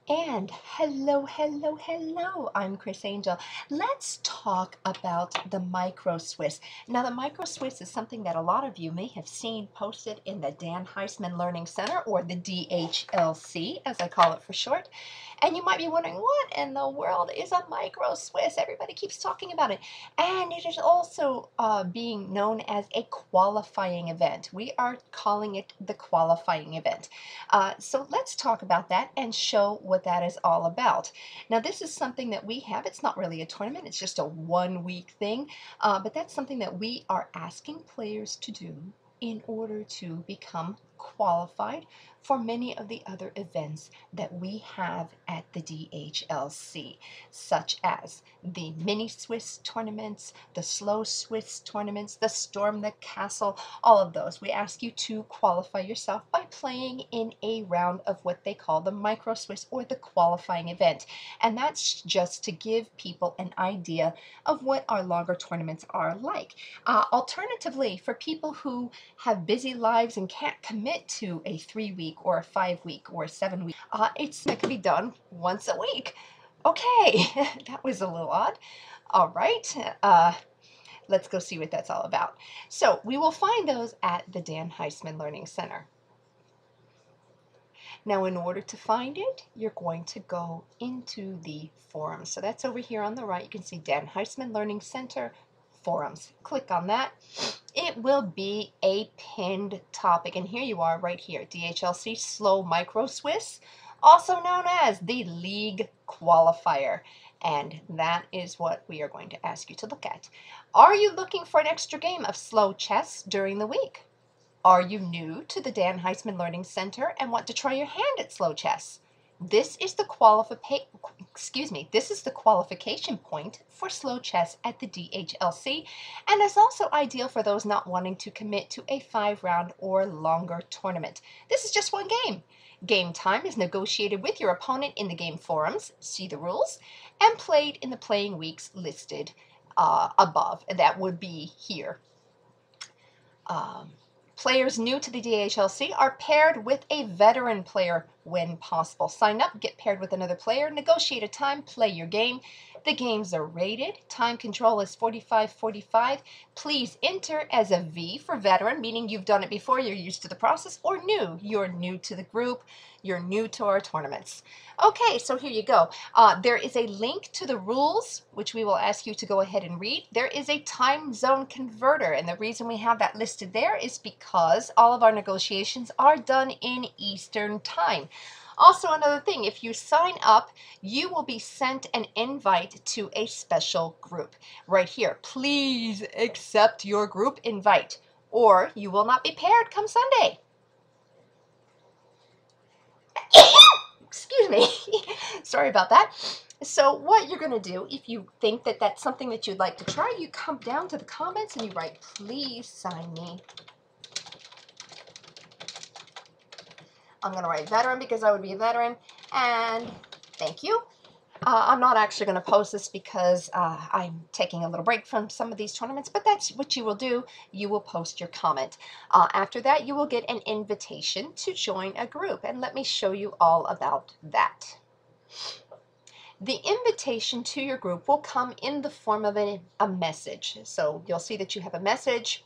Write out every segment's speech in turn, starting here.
And hello, hello, hello. I'm Chris Angel. Let's talk about the Micro Swiss. Now, the Micro Swiss is something that a lot of you may have seen posted in the Dan Heisman Learning Center, or the DHLC, as I call it for short. And you might be wondering, what in the world is a Micro Swiss? Everybody keeps talking about it. And it is also being known as a qualifying event. We are calling it the qualifying event. So let's talk about that and show what that is all about. Now, this is something that we have. It's not really a tournament. It's just a 1 week thing. But that's something that we are asking players to do in order to become qualified for many of the other events that we have at the DHLC, such as the mini Swiss tournaments, the slow Swiss tournaments, the Storm the Castle, all of those. We ask you to qualify yourself by playing in a round of what they call the Micro Swiss, or the qualifying event. And that's just to give people an idea of what our longer tournaments are like. Alternatively, for people who have busy lives and can't commit to a 3 week or a 5 week or a 7 week, it can be done once a week. Okay, that was a little odd. All right, let's go see what that's all about. So we will find those at the Dan Heisman Learning Center. Now, in order to find it, you're going to go into the forums. So that's over here on the right. You can see Dan Heisman Learning Center forums. Click on that. It will be a pinned topic. And here you are right here, DHLC Slow Micro Swiss, also known as the League Qualifier. And that is what we are going to ask you to look at. Are you looking for an extra game of slow chess during the week? Are you new to the Dan Heisman Learning Center and want to try your hand at slow chess? This is the qualification point for slow chess at the DHLC, and is also ideal for those not wanting to commit to a 5-round or longer tournament. This is just one game. Game time is negotiated with your opponent in the game forums, see the rules, and played in the playing weeks listed above. That would be here. Players new to the DHLC are paired with a veteran player when possible. Sign up, get paired with another player, negotiate a time, play your game. The games are rated. Time control is 45-45. Please enter as a V for veteran, meaning you've done it before, you're used to the process, or new, you're new to the group, you're new to our tournaments. Okay, so here you go. There is a link to the rules, which we will ask you to go ahead and read. There is a time zone converter, and the reason we have that listed there is because all of our negotiations are done in Eastern Time. Also, another thing, if you sign up, you will be sent an invite to a special group. Right here, please accept your group invite, or you will not be paired come Sunday. Excuse me. Sorry about that. So what you're going to do, if you think that that's something that you'd like to try, you come down to the comments and you write, please sign me. I'm going to write veteran because I would be a veteran, and thank you. I'm not actually going to post this because I'm taking a little break from some of these tournaments, but that's what you will do. You will post your comment. After that, you will get an invitation to join a group, and let me show you all about that. The invitation to your group will come in the form of a message. So you'll see that you have a message.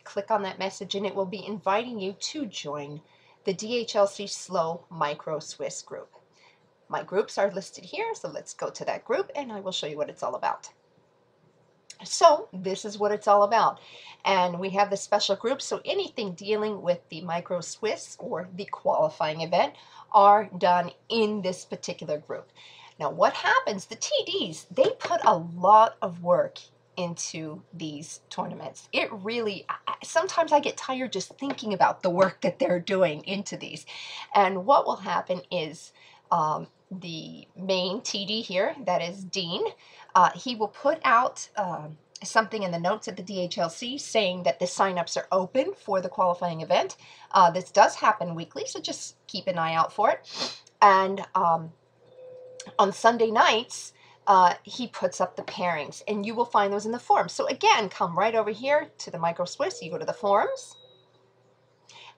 Click on that message, and it will be inviting you to join the DHLC Slow Micro Swiss group. My groups are listed here, so let's go to that group and I will show you what it's all about. So this is what it's all about, and we have the special group, so anything dealing with the Micro Swiss or the qualifying event are done in this particular group. Now what happens, the TDs, they put a lot of work into these tournaments. It really, sometimes I get tired just thinking about the work that they're doing into these. And what will happen is the main TD here, that is Dean, he will put out something in the notes at the DHLC saying that the signups are open for the qualifying event. This does happen weekly, so just keep an eye out for it. And on Sunday nights, he puts up the pairings, and you will find those in the forums. So again, come right over here to the Micro Swiss, you go to the forums,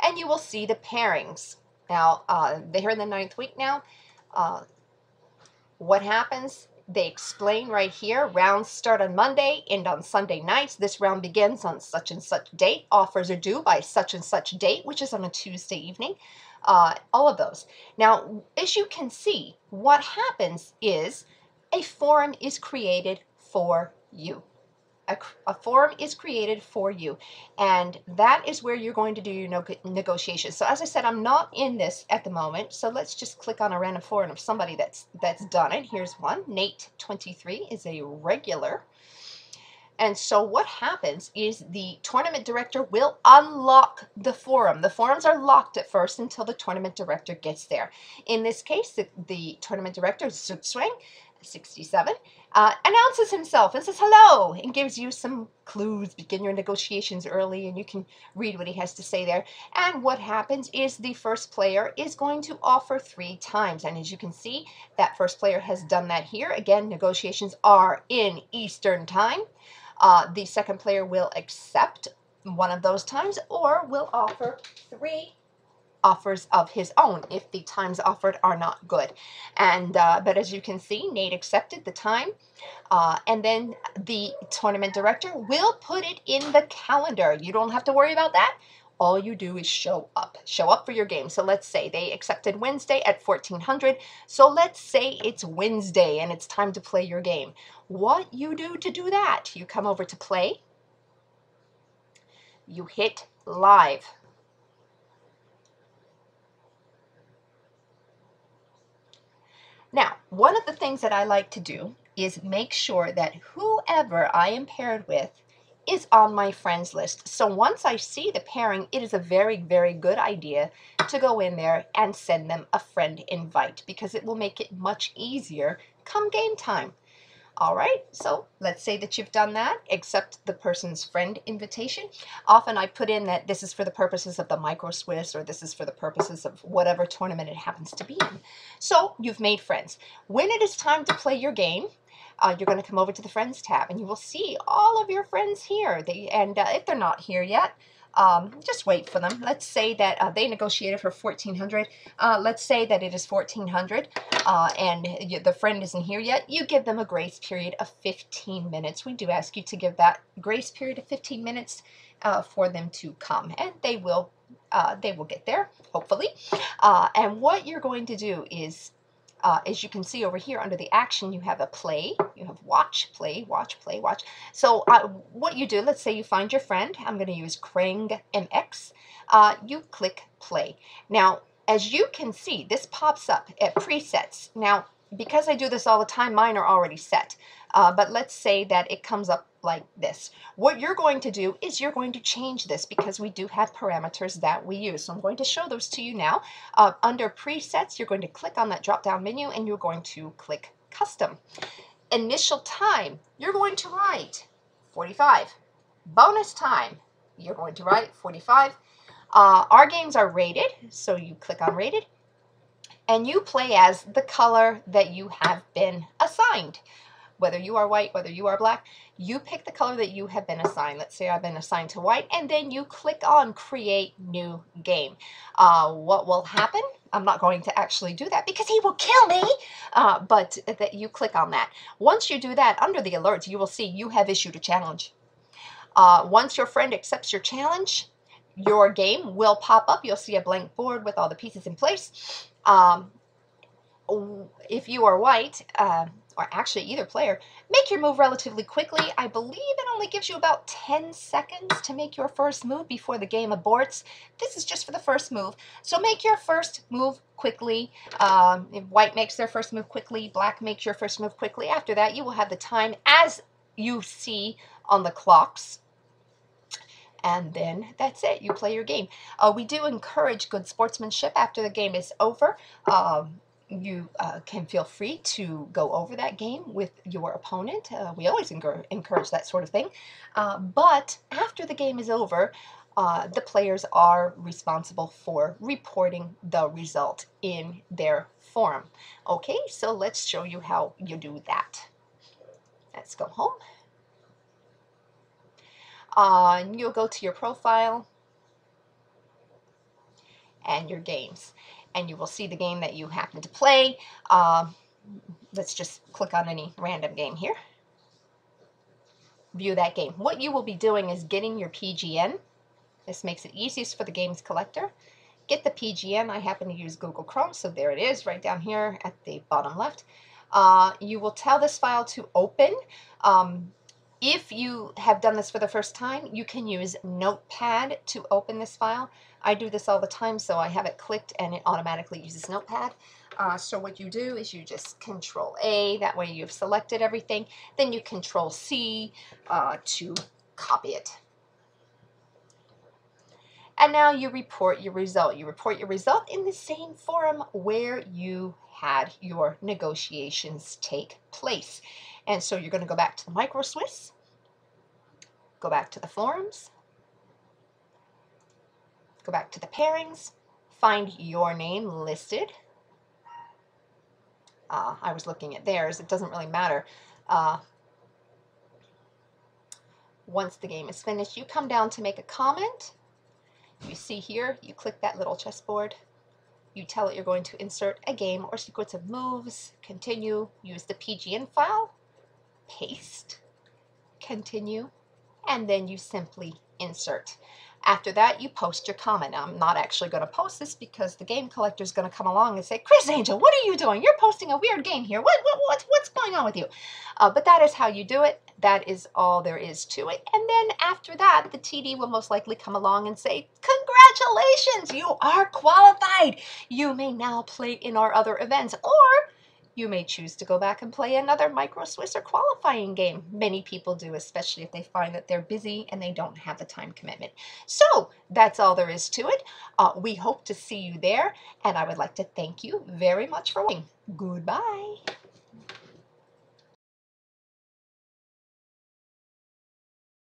and you will see the pairings. Now, they're in the 9th week now. Uh, what happens? They explain right here, rounds start on Monday, end on Sunday nights. This round begins on such and such date. Offers are due by such and such date, which is on a Tuesday evening. All of those. Now, as you can see, what happens is a forum is created for you. A forum is created for you, and that is where you're going to do your negotiations. So as I said, I'm not in this at the moment, so let's just click on a random forum of somebody that's done it. Here's one. Nate 23 is a regular. And so what happens is the tournament director will unlock the forum. The forums are locked at first until the tournament director gets there. In this case, the tournament director, Zutswang, 67, announces himself and says hello and gives you some clues. Begin your negotiations early, and you can read what he has to say there. And what happens is the first player is going to offer 3 times. And as you can see, that first player has done that here. Again, negotiations are in Eastern time. The second player will accept one of those times or will offer 3 offers of his own if the times offered are not good. And but as you can see, Nate accepted the time, and then the tournament director will put it in the calendar. You don't have to worry about that. All you do is show up for your game. So let's say they accepted Wednesday at 1400. So let's say it's Wednesday and it's time to play your game. What you do to do that, you come over to play, you hit live. Now, one of the things that I like to do is make sure that whoever I am paired with is on my friends list. So once I see the pairing, it is a very, very good idea to go in there and send them a friend invite, because it will make it much easier come game time. All right, so let's say that you've done that, accept the person's friend invitation. Often I put in that this is for the purposes of the Micro Swiss, or this is for the purposes of whatever tournament it happens to be in. So you've made friends. When it is time to play your game, you're going to come over to the Friends tab, and you will see all of your friends here. If they're not here yet, just wait for them. Let's say that they negotiated for 1400. Let's say that it is 1400 and the friend isn't here yet. You give them a grace period of 15 minutes. We do ask you to give that grace period of 15 minutes for them to come, and they will get there, hopefully. And what you're going to do is, as you can see over here under the action, you have a play, you have watch, play, watch, play, watch. So what you do, let's say you find your friend. I'm going to use Krang MX. You click play. Now, as you can see, this pops up at presets. Now, because I do this all the time, mine are already set. But let's say that it comes up like this. What you're going to do is you're going to change this, because we do have parameters that we use. So I'm going to show those to you now. Under presets, you're going to click on that drop down menu and you're going to click custom. Initial time, you're going to write 45. Bonus time, you're going to write 45. Our games are rated, so you click on rated, and you play as the color that you have been assigned. Whether you are white, whether you are black, you pick the color that you have been assigned. Let's say I've been assigned to white, and then you click on Create New Game. What will happen? I'm not going to actually do that because he will kill me, but that you click on that. Once you do that, under the alerts, you will see you have issued a challenge. Once your friend accepts your challenge, your game will pop up. You'll see a blank board with all the pieces in place. If you are white, or actually either player, make your move relatively quickly. I believe it only gives you about 10 seconds to make your first move before the game aborts. This is just for the first move. So make your first move quickly. If white makes their first move quickly, black makes your first move quickly. After that, you will have the time as you see on the clocks. And then that's it. You play your game. We do encourage good sportsmanship after the game is over. You can feel free to go over that game with your opponent. We always encourage that sort of thing. But after the game is over, the players are responsible for reporting the result in their forum. Okay, so let's show you how you do that. Let's go home. You'll go to your profile and your games. and you will see the game that you happen to play. Let's just click on any random game here. View that game. What you will be doing is getting your PGN. This makes it easiest for the games collector. Get the PGN. I happen to use Google Chrome, so there it is right down here at the bottom left. You will tell this file to open. If you have done this for the first time, you can use Notepad to open this file. I do this all the time, so I have it clicked and it automatically uses Notepad. So what you do is you just Control A, that way you've selected everything. Then you Control C to copy it. And now you report your result. You report your result in the same forum where you had your negotiations take place. And so you're going to go back to the Micro Swiss, go back to the forums, go back to the pairings, find your name listed. I was looking at theirs. It doesn't really matter. Once the game is finished, you come down to make a comment. You see here, you click that little chessboard. You tell it you're going to insert a game or sequence of moves. Continue. Use the PGN file. Paste. Continue. And then you simply insert. After that, you post your comment. Now, I'm not actually going to post this because the game collector is going to come along and say, Chris Angel, what are you doing? You're posting a weird game here. What's going on with you? But that is how you do it. That is all there is to it. And then after that, the TD will most likely come along and say, congratulations, you are qualified. You may now play in our other events. Or you may choose to go back and play another Micro Swiss or qualifying game. Many people do, especially if they find that they're busy and they don't have the time commitment. So that's all there is to it. We hope to see you there, and I would like to thank you very much for watching. Goodbye.